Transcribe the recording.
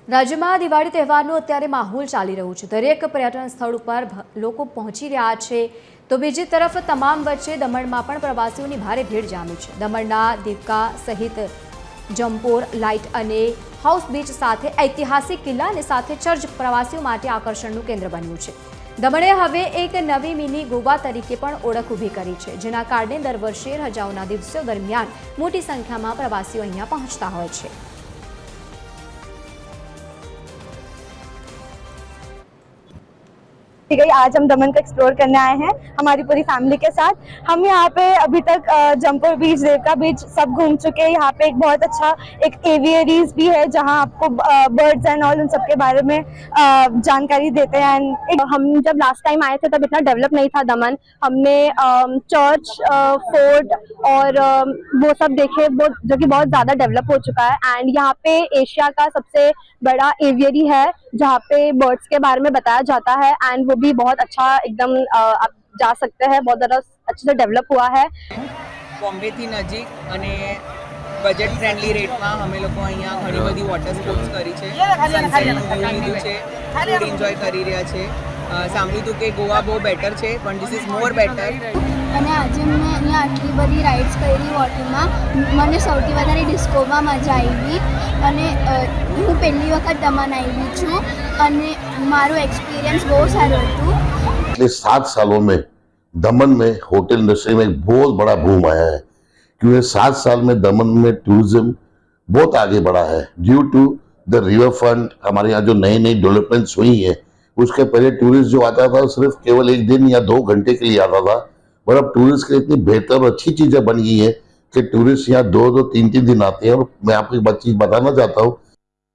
રાજ્યમાં દિવાળી તહેવારનો અત્યારે માહોલ ચાલી રહ્યો છે। દરેક પર્યટન સ્થળ ઉપર લોકો પહોંચી રહ્યા છે, તો બીજી તરફ તમામ વચ્ચે દમણમાં પણ પ્રવાસીઓની ભારે ભીડ જામી છે। દમણના દીવકા સહિત જંપોર, લાઇટ અને હાઉસ બીચ સાથે ઐતિહાસિક કિલ્લા અને સાથે ચર્ચ પ્રવાસીઓ માટે આકર્ષણનું કેન્દ્ર બન્યું છે। દમણે હવે એક નવી મિની ગોવા તરીકે પણ ઓળખ ઊભી કરી છે, જેના કારણે દર વર્ષે રજાઓના દિવસો દરમિયાન મોટી સંખ્યામાં પ્રવાસીઓ અહીંયા પહોંચતા હોય છે। गई आज हम दमन को एक्सप्लोर करने आए हैं हमारी पूरी फैमिली के साथ। हम यहाँ पे अभी तक जंपोर बीच, देवका बीच सब घूम चुके हैं। यहाँ पे एक बहुत अच्छा एक एवियरीज भी है जहाँ आपको बर्ड्स एंड ऑल उन सब के बारे में जानकारी देते हैं। एंड हम जब लास्ट टाइम आए थे तब इतना डेवलप नहीं था दमन। हमने चर्च, फोर्ट और वो सब देखे जो कि बहुत ज़्यादा डेवलप हो चुका है। एंड यहाँ पे एशिया का सबसे बड़ा एवियरी है जहाँ पे बर्ड्स के बारे में बताया जाता है। एंड वो भी बहुत अच्छा एकदम आप जा सकते हैं, बहुत ज़्यादा अच्छे से डेवलप हुआ है। बॉम्बे थी नजीक અને બજેટ ફ્રેન્ડલી રેટમાં અમે લોકો અહીંયા ઘણી બધી વોટર સ્પોર્ટ્સ કરી છે, સનસેટનું વ્યૂ લીધું છે, ફૂડ એન્જોય કરી રહ્યા છે। સાંભળ્યું હતું કે ગોવા બહુ બેટર છે, પણ ધીસ ઇઝ મોર બેટર। અને આજે મેં અહીંયા આટલી બધી રાઇડ્સ કરી વોટરમાં। મને સૌથી વધારે ડિસ્કોમાં મજા આવી અને હું પહેલી વખત દમણ આવી છું અને મારું એક્સપિરિયન્સ બહુ સારું હતું। पिछले 7 सालों में दमन में होटल इंडस्ट्री में एक बहुत बड़ा बूम आया है, क्योंकि 7 साल में दमन में टूरिज्म बहुत आगे बढ़ा है due to the river front. हमारे यहाँ जो नई नई डेवलपमेंट्स हुई है, उसके पहले टूरिस्ट जो आता था सिर्फ केवल 1 दिन या 2 घंटे के लिए आता था, पर अब टूरिस्ट के लिए इतनी बेहतर और अच्छी चीजें बन गई है कि टूरिस्ट यहाँ 2-2, 3-3 दिन आते हैं। और मैं आपको एक बात चीज बताना चाहता हूँ